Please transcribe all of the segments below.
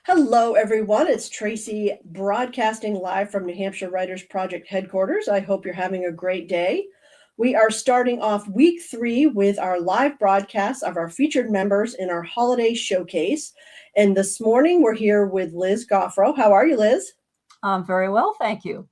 Hello, everyone. It's Tracy broadcasting live from New Hampshire Writers Project headquarters. I hope you're having a great day. We are starting off week 3 with our live broadcast of our featured members in our holiday showcase. And this morning we're here with Liz Gauffreau. How are you, Liz? Very well, thank you.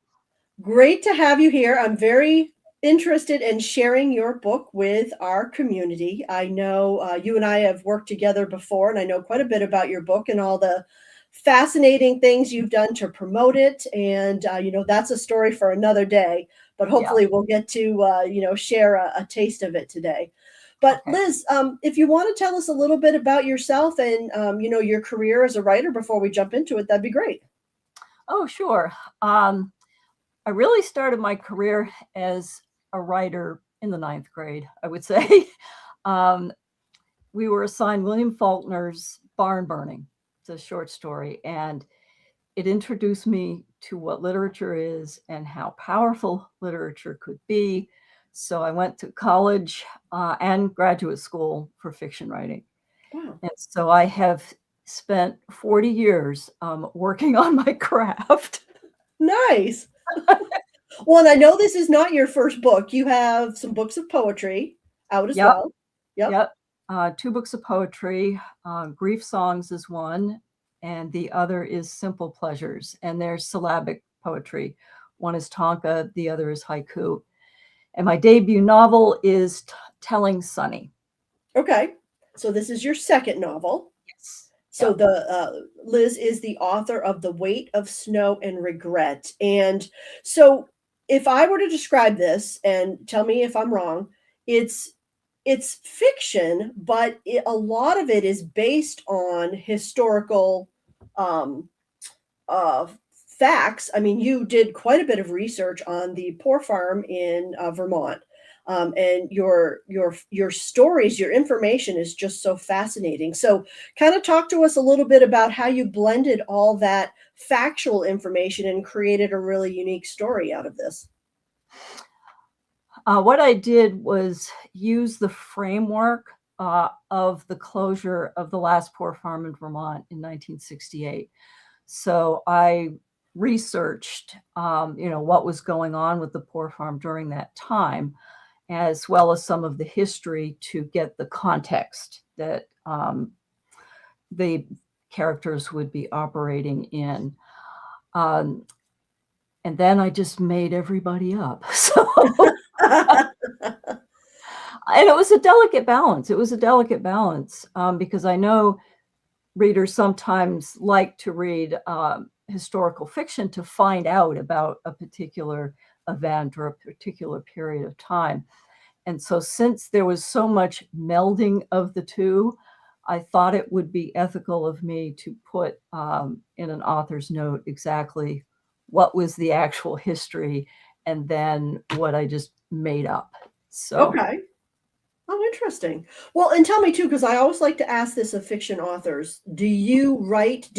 Great to have you here. I'm very interested in sharing your book with our community. I know you and I have worked together before, and I know quite a bit about your book and all the fascinating things you've done to promote it. And, that's a story for another day, but hopefully we'll get to, share a taste of it today. But Okay. Liz, if you want to tell us a little bit about yourself and, your career as a writer before we jump into it, that'd be great. Oh, sure. I really started my career as a writer in the 9th grade, I would say. We were assigned William Faulkner's Barn Burning. It's a short story, and it introduced me to what literature is and how powerful literature could be. So I went to college and graduate school for fiction writing. Wow. And so I have spent 40 years working on my craft. Nice. Well, and I know this is not your first book. You have some books of poetry out as well. Yep. 2 books of poetry. Grief Songs is one, and the other is Simple Pleasures. And there's syllabic poetry. One is tanka, the other is haiku. And my debut novel is Telling Sunny. Okay. So this is your second novel. Yes. So Liz is the author of The Weight of Snow and Regret. And so if I were to describe this, and tell me if I'm wrong, it's fiction, but a lot of it is based on historical facts. I mean, you did quite a bit of research on the poor farm in Vermont. And your stories, your information is just so fascinating. So kind of talk to us a little bit about how you blended all that factual information and created a really unique story out of this. What I did was use the framework of the closure of the last poor farm in Vermont in 1968. So I researched, what was going on with the poor farm during that time, as well as some of the history to get the context that the characters would be operating in. And then I just made everybody up. So, and it was a delicate balance. Because I know readers sometimes like to read historical fiction to find out about a particular event or a particular period of time. And so since there was so much melding of the two, I thought it would be ethical of me to put in an author's note exactly what was the actual history and then what I just made up. So Okay. Oh, interesting. Well, and tell me too, because I always like to ask this of fiction authors. Did you write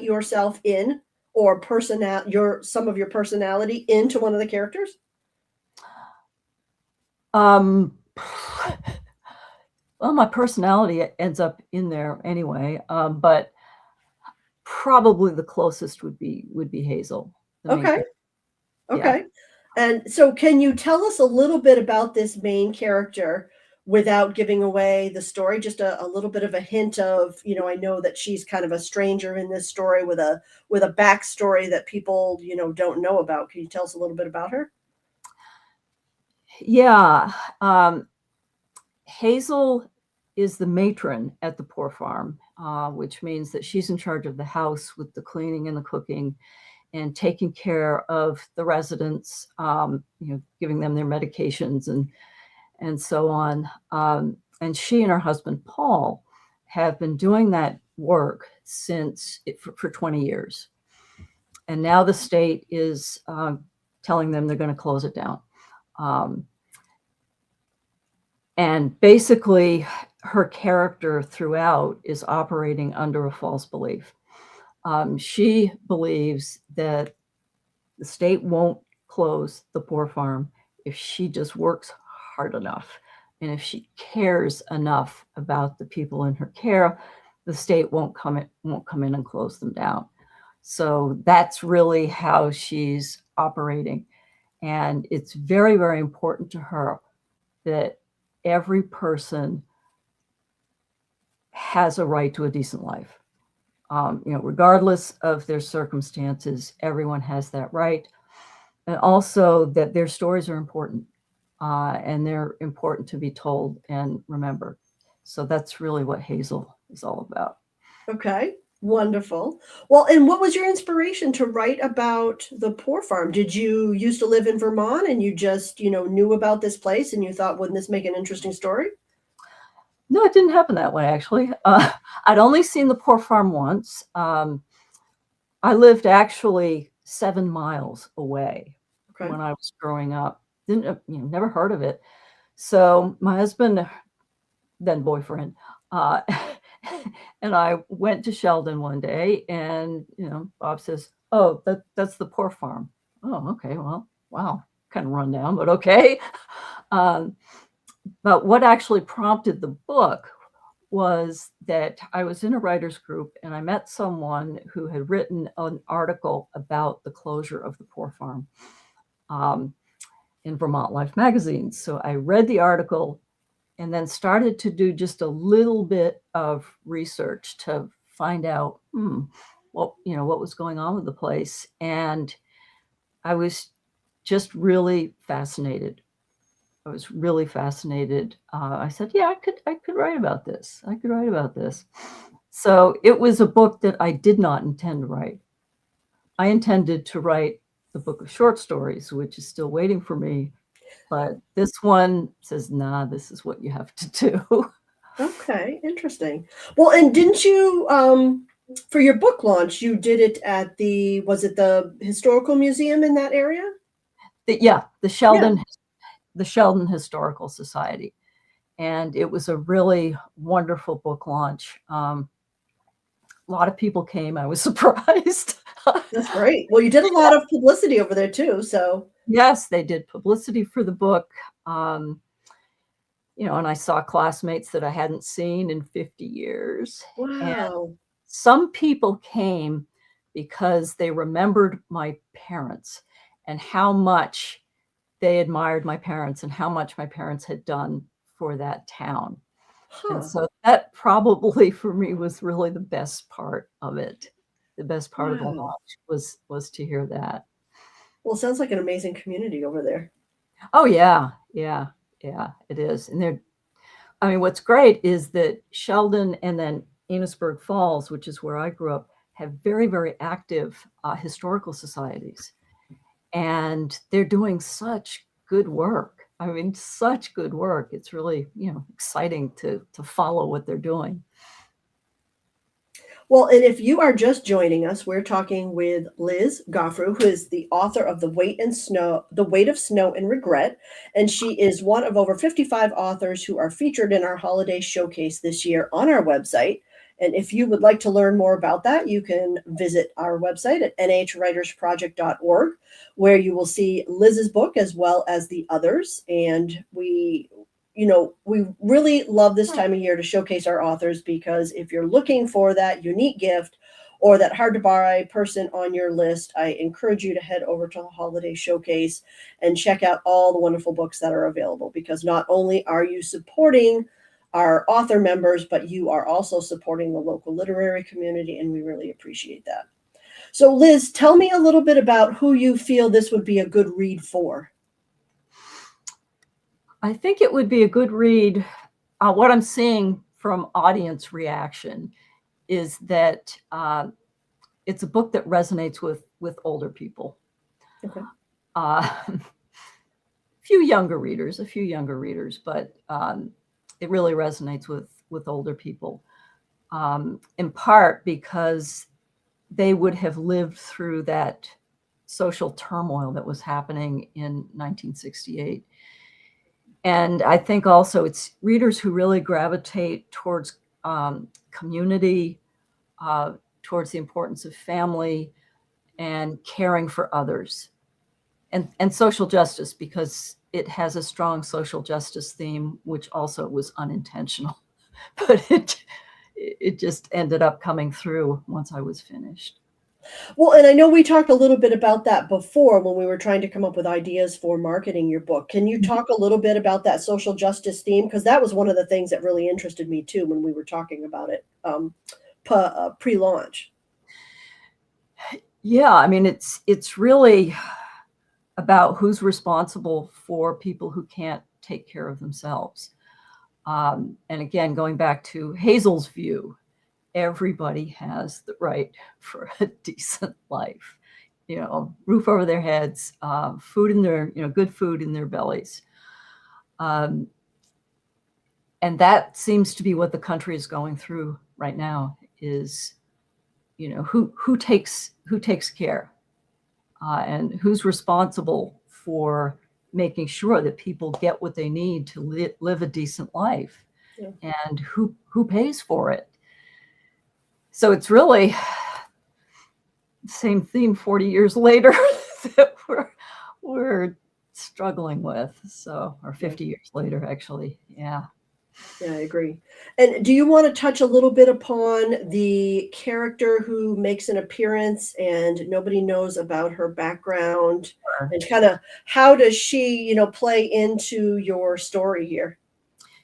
yourself in or some of your personality into one of the characters? Well, my personality ends up in there anyway, but probably the closest would be Hazel. Okay. Okay. And so can you tell us a little bit about this main character without giving away the story? Just a little bit of a hint of, I know that she's kind of a stranger in this story with a backstory that people, don't know about. Can you tell us a little bit about her? Yeah. Hazel is the matron at the poor farm, which means that she's in charge of the house with the cleaning and the cooking and taking care of the residents, giving them their medications and so on. And she and her husband, Paul, have been doing that work for 20 years. And now the state is telling them they're going to close it down. And basically, her character throughout is operating under a false belief. She believes that the state won't close the poor farm if she just works hard enough and if she cares enough about the people in her care the state won't come in and close them down. So that's really how she's operating. And it's very, very important to her that every person has a right to a decent life. Regardless of their circumstances, everyone has that right. And also that their stories are important, and they're important to be told and remembered. So that's really what Hazel is all about. Okay, wonderful. Well, and what was your inspiration to write about the Poor Farm? Did you used to live in Vermont and you just, knew about this place and you thought, wouldn't this make an interesting story? No, it didn't happen that way, actually. I'd only seen the Poor Farm once. I lived actually 7 miles away when I was growing up. Never heard of it. So my husband, then boyfriend, and I went to Sheldon one day, and Bob says, "Oh, that's the Poor Farm." Oh, okay. Well, wow, kind of run down, but okay. But what actually prompted the book was that I was in a writer's group and I met someone who had written an article about the closure of the Poor Farm in Vermont Life magazine. So I read the article and then started to do just a little bit of research to find out what was going on with the place. And I was just really fascinated. I was really fascinated. I said, yeah, I could write about this. I could write about this. So it was a book that I did not intend to write. I intended to write the book of short stories, which is still waiting for me. But this one says, nah, this is what you have to do. Okay, interesting. Well, and didn't you, for your book launch, you did it at was it the Historical Museum in that area? The Sheldon Historical Society. And it was a really wonderful book launch. A lot of people came. I was surprised. That's great. Well, you did a lot of publicity over there too, so. Yes, they did publicity for the book. And I saw classmates that I hadn't seen in 50 years. Wow. And some people came because they remembered my parents and how much they admired my parents and how much my parents had done for that town. And so that probably for me was really the best part of it. The best part of the launch was to hear that. Well, it sounds like an amazing community over there. Oh yeah, it is. And what's great is that Sheldon and then Amosburg Falls, which is where I grew up, have very, very active historical societies. And they're doing such good work. Such good work. It's really, exciting to follow what they're doing. Well, and if you are just joining us, we're talking with Liz Gauffreau, who is the author of The Weight of Snow and Regret. And she is one of over 55 authors who are featured in our holiday showcase this year on our website. And if you would like to learn more about that, you can visit our website at nhwritersproject.org, where you will see Liz's book as well as the others. And we really love this time of year to showcase our authors, because if you're looking for that unique gift or that hard to buy person on your list, I encourage you to head over to the holiday showcase and check out all the wonderful books that are available, because not only are you supporting our author members, but you are also supporting the local literary community, and we really appreciate that. So Liz, tell me a little bit about who you feel this would be a good read for. I think it would be a good read. What I'm seeing from audience reaction is that it's a book that resonates with older people. Okay. A few younger readers, but it really resonates with older people, in part because they would have lived through that social turmoil that was happening in 1968. And I think also it's readers who really gravitate towards community, towards the importance of family and caring for others, and social justice, because it has a strong social justice theme, which also was unintentional, but it just ended up coming through once I was finished. Well, and I know we talked a little bit about that before when we were trying to come up with ideas for marketing your book. Can you Mhm. talk a little bit about that social justice theme? Because that was one of the things that really interested me too when we were talking about it pre-launch. Yeah, I mean, it's really about who's responsible for people who can't take care of themselves. And again, going back to Hazel's view, everybody has the right for a decent life, roof over their heads, food in their, good food in their bellies. Um, and that seems to be what the country is going through right now is, who takes care and who's responsible for making sure that people get what they need to live a decent life, Yeah. and who pays for it. So it's really the same theme 40 years later that we're struggling with. So, or 50 years later, actually. Yeah. Yeah, I agree. And do you want to touch a little bit upon the character who makes an appearance and nobody knows about her background Sure. and kind of how does she, play into your story here?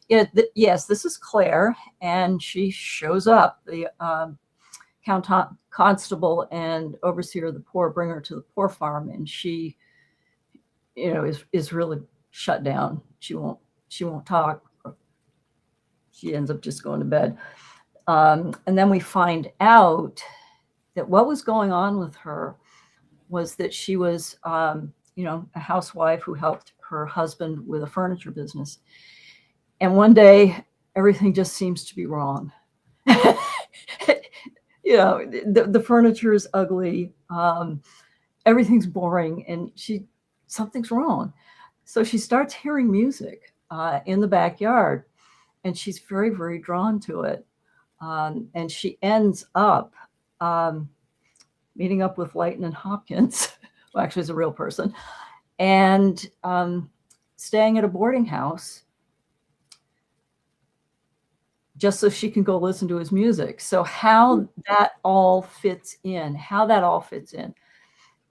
Yeah. Yes, this is Claire, and she shows up. The constable and overseer of the poor bring her to the poor farm, and she, is really shut down. She won't talk. She ends up just going to bed. And then we find out that what was going on with her was that she was, a housewife who helped her husband with a furniture business. And one day, everything just seems to be wrong. The furniture is ugly. Everything's boring, and something's wrong. So she starts hearing music in the backyard, and she's very, very drawn to it. And she ends up meeting up with Leighton and Hopkins, who actually is a real person, and staying at a boarding house just so she can go listen to his music. So how that all fits in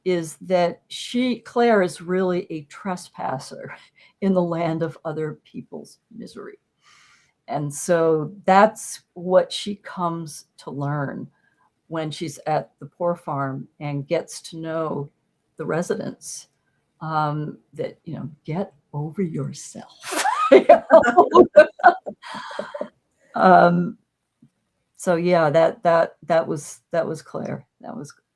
is that Claire is really a trespasser in the land of other people's misery. And so that's what she comes to learn when she's at the poor farm and gets to know the residents, that, get over yourself. So yeah, that was Claire.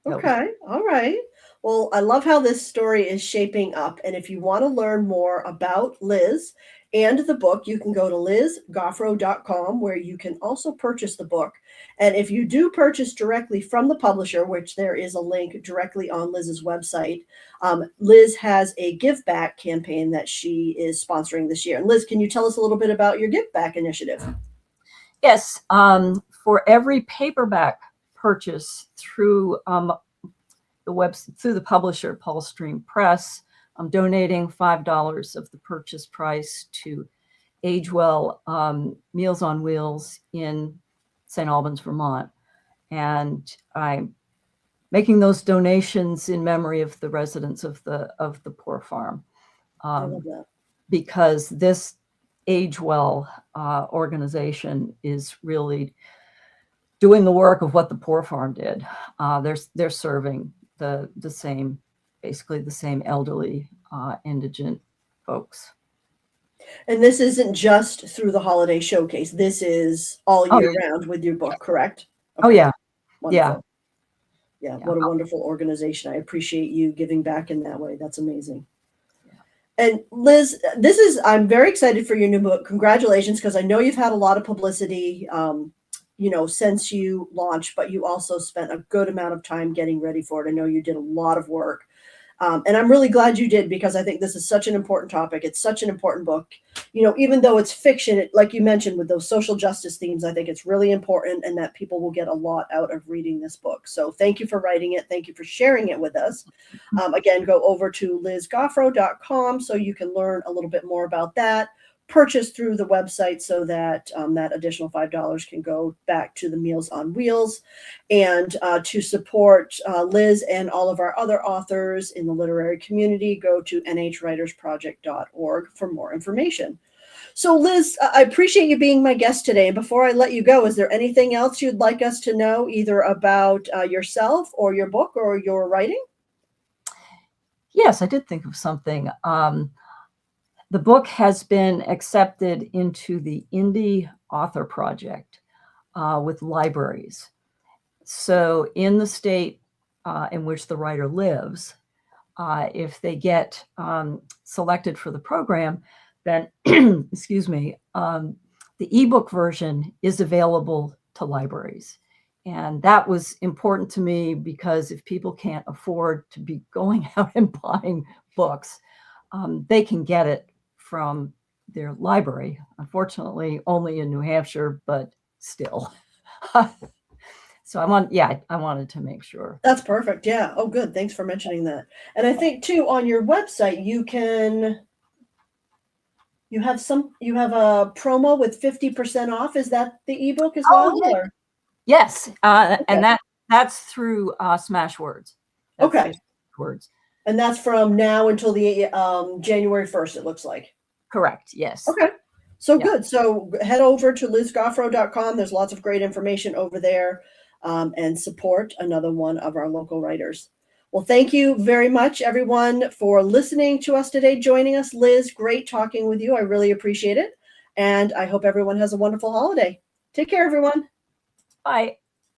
Okay. All right. Well, I love how this story is shaping up. And if you want to learn more about Liz and the book, you can go to lizgauffreau.com where you can also purchase the book. And if you do purchase directly from the publisher, which there is a link directly on Liz's website, Liz has a give back campaign that she is sponsoring this year. And Liz, can you tell us a little bit about your give back initiative? Yes. For every paperback purchase through through the publisher, Paul Stream Press, I'm donating $5 of the purchase price to Age Well Meals on Wheels in St. Albans, Vermont. And I'm making those donations in memory of the residents of the poor farm. I love that. Because this Age Well organization is really doing the work of what the poor farm did. They're serving basically the same elderly, indigent folks. And this isn't just through the holiday showcase. This is all Oh year yeah. round with your book, correct? Oh Okay. yeah. Wonderful. Yeah. Yeah, what a wonderful organization. I appreciate you giving back in that way. That's amazing. Yeah. And Liz, I'm very excited for your new book. Congratulations, because I know you've had a lot of publicity, since you launched, but you also spent a good amount of time getting ready for it. I know you did a lot of work. And I'm really glad you did, because I think this is such an important topic. It's such an important book. Even though it's fiction, like you mentioned, with those social justice themes, I think it's really important and that people will get a lot out of reading this book. So thank you for writing it. Thank you for sharing it with us. Again, go over to lizgauffreau.com so you can learn a little bit more about that. purchase through the website so that that additional $5 can go back to the Meals on Wheels. And to support Liz and all of our other authors in the literary community, go to nhwritersproject.org for more information. So Liz, I appreciate you being my guest today. And before I let you go, is there anything else you'd like us to know, either about yourself or your book or your writing? Yes, I did think of something. The book has been accepted into the Indie Author Project with libraries. So in the state in which the writer lives, if they get selected for the program, then, excuse me, the ebook version is available to libraries. And that was important to me because if people can't afford to be going out and buying books, they can get it from their library. Unfortunately, only in New Hampshire, but still. So I wanted to make sure. That's perfect. Yeah. Oh, good. Thanks for mentioning that. And I think too, on your website, you have a promo with 50% off. Is that the ebook as well? Oh, yeah. Or? Yes. Okay. And that's through Smashwords. Okay. Words. And that's from now until the January 1st, it looks like. Correct. Yes. Okay. So good. So head over to lizgauffreau.com. There's lots of great information over there, and support another one of our local writers. Well, thank you very much, everyone, for listening to us today, joining us. Liz, great talking with you. I really appreciate it. And I hope everyone has a wonderful holiday. Take care, everyone. Bye.